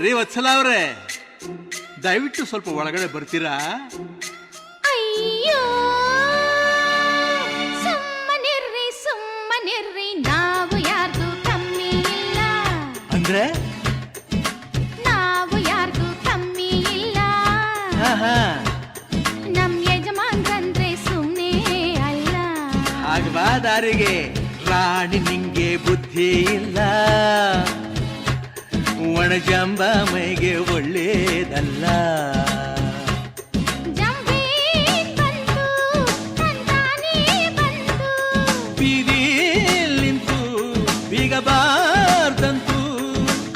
ರೀ ವತ್ಸಲ ಅವ್ರೆ, ದಯವಿಟ್ಟು ಸ್ವಲ್ಪ ಒಳಗಡೆ ಬರ್ತೀರಾ? ಅಯ್ಯೋ ಸುಮ್ಮನಿರ್ರಿ, ನಾವು ಯಾರ್ದು ಕಮ್ಮಿ ಇಲ್ಲ. ಅಂದ್ರೆ ನಾವು ಯಾರ್ದು ಕಮ್ಮಿ ಇಲ್ಲ. ನಮ್ ಯಜಮಾನ್ರಂದ್ರೆ ಸುಮ್ಮನೆ ಅಲ್ಲ. ಆಗಬಾ ದಾರಿಗೆ ರಾಣಿ, ನಿಂಗೆ ಬುದ್ಧಿ ಇಲ್ಲ. ಒಣಜಂಬ ಮೈಗೆ ಒಳ್ಳೇದಲ್ಲ. ಬೀದಿಲ್ ನಿಂತು ಬೀಗಬಾರ್ದಂತೂ.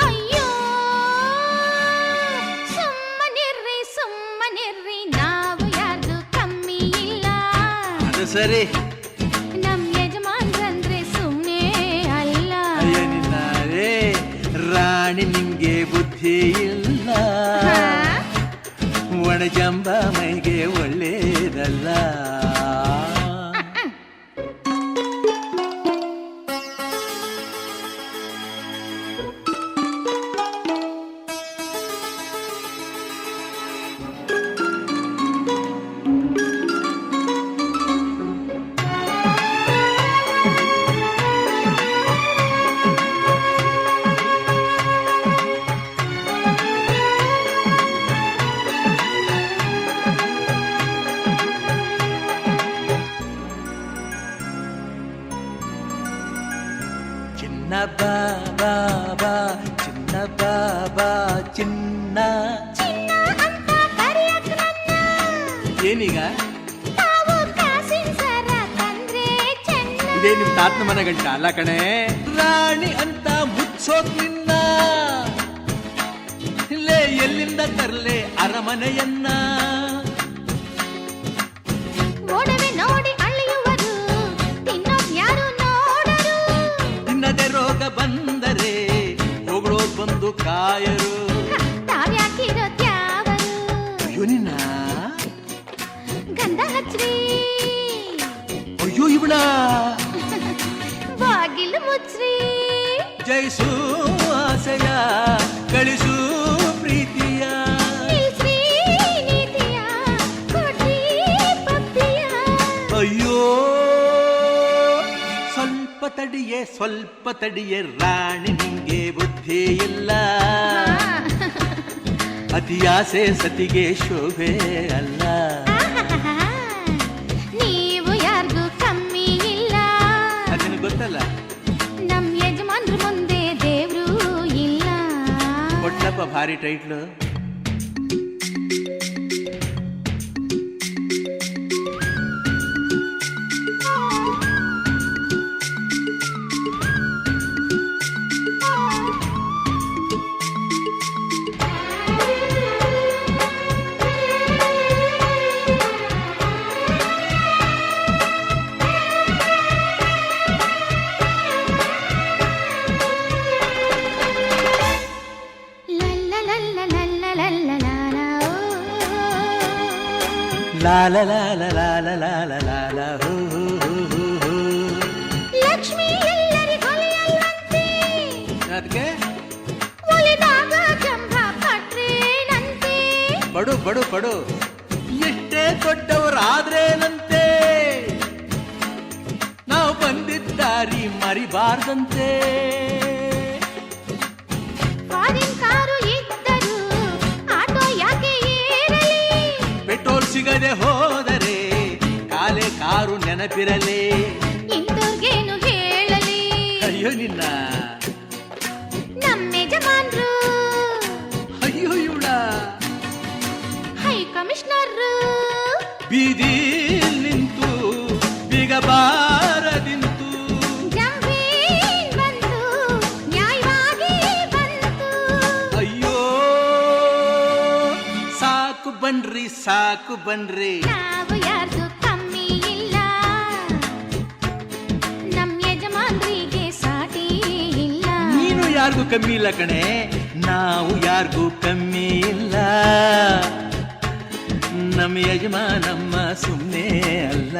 ಅಯ್ಯೋ ಸುಮ್ಮನಿರ್ರಿ, ನಾವು ಯಾರ್ದು ಕಮ್ಮಿ ಇಲ್ಲ. ಅದು ಸರಿ, ನಮ್ ಯಜಮಾನ್ರಂದ್ರೆ ಸುಮ್ಮನೆ ಅಲ್ಲ. ಏನಿಲ್ಲ ರೇ ರಾಣಿ, ನಿಂಗೆ ಬುದ್ಧಿ ಇಲ್ಲ. ಒಣಜಂಬ ಮೈಗೆ ಒಳ್ಳೇದಲ್ಲ. ಚಿನ್ನ ಬಾಬಾ ಬಾ, ಚಿನ್ನ ಬಾಬಾ ಚಿನ್ನ. ಅಂತ ಕರೆಯಕ್ ನನ್ನ ಏನೀಗ ತಾವು ಕಾಸಿನ ಸರ ತಂದ್ರೆ ಚೆನ್ನ. ಇದೇ ನಿಮ್ ತಾತನ ಮನೆ ಗಂಟ ಅಲ್ಲ ಕಣೆ. ರಾಣಿ ಅಂತ ಮುಚ್ಚೋಕ್ ನಿನ್ನ, ಇಲ್ಲೇ ಎಲ್ಲಿಂದ ತರ್ಲೆ ಅರಮನೆಯನ್ನ. ಓಡವೆ ನೋಡಿ ಅಳಿಯುವರು, ತಿನ್ನೋಕ್ ಯಾರು ನೋಡರು. ತಿನ್ನದೆ ರೋಗ ಬಂದರೆ ಹೊಗಳೋದ್ ಬಂದು ಕಾಯರು. ತಾವ್ಯಾಕಿರೋ ತ್ಯಾವರು. ಅಯ್ಯೋ ನಿನ್ನ, ಗಂಧ ಹಚ್ಚ್ರಿ, ಅಯ್ಯೋ ಇವಳ, ಬಾಗಿಲು ಮುಚ್ಚ್ರಿ. ಜಯಿಸು ಆಸೆಯ, ಗಳಿಸು ಪ್ರೀತಿಯ. ನಿಲ್ಸ್ರಿ ನೀತಿಯ, ಕೊಡ್ರಿ ಪಪ್ಪಿಯ. ಅಯ್ಯೋ ಸ್ವಲ್ಪ ತಡಿಯೇ ರಾಣಿ, ನಿಂಗೆ ಬುದ್ಧಿ ಇಲ್ಲ. ಅತಿಯಾಸೆ ಸತಿಗೆ ಶೋಭೆ ಅಲ್ಲ. ನೀವು ಯಾರ್ದು ಕಮ್ಮಿ ಇಲ್ಲ. ಅದನ್ನು ಗೊತ್ತಲ್ಲ. ನಮ್ ಯಜಮಾನ್ರ ಮುಂದೆ ದೇವ್ರು ಇಲ್ಲ. ಕೊಟ್ಟಪ್ಪ ಭಾರಿ ಟೈಟ್ಲು. ಲಾ ಲಾ ಲಾ ಲಾ ಲಾ ಲಾ ಲಾ ಲಾ ಲಾ ಲಾ ಹೋ ಹೋ ಹೋ ಹೋ. ಲಕ್ಷ್ಮಿ ಎಲ್ಲರಿಗೊಲೆಯಲ್ಲಂತೆ, ಅದಕ್ಕೆ ಒಲಿದಾಗ ಜಂಭ ಪಟ್ರೇನಂತೆ. ಪಡು ಪಡು ಪಡು, ಎಷ್ಟೇ ದೊಡ್ಡವರಾದ್ರೇನಂತೆ. ನಾವು ಬಂದಿದ್ದಾರಿ ಮರಿಬಾರ್ದಂತೆ. ಫಾರಿನ್ ಕಾರು ಇದ್ದರು ಆಟೋ ಯಾಕೆ ಏರಲಿ. ಪೆಟ್ರೋಲ್ ಸಿಗದೆ ಹೋದರೆ ಕಾಲೆ ಕಾರು ನೆನಪಿರಲಿ. ಇಂಥವ್ರಿಗೇನು ಹೇಳಲಿ. ಅಯ್ಯೋ ನಿನ್ನ, ನಮ್ಮ ಯಜಮಾನ್ರು ಅಯ್ಯೋ ಇವಳ, ಹೈ ಕಮಿಷನರ್. ಬೀದಿ ನಿಂತು ಬಿಗಬಾರದಿಂತು. ಜಮೀನ್ ಬಂದು ನ್ಯಾಯವಾಗಿ ಬಂತು. ಅಯ್ಯೋ ಸಾಕು ಬನ್ರಿ. ನಾವು ಯಾರ್ದು ಕಮ್ಮಿ ಇಲ್ಲ. ನಮ್ ಯಜಮಾನ್ರಿಗೆ ಸಾಟಿ ಇಲ್ಲ. ನೀನು ಯಾರಿಗೂ ಕಮ್ಮಿ ಇಲ್ಲ ಕಣೆ, ನಾವು ಯಾರಿಗೂ ಕಮ್ಮಿ ಇಲ್ಲ. ನಮ್ಮ ಯಜಮಾನಮ್ಮ ಸುಮ್ಮನೆ ಅಲ್ಲ.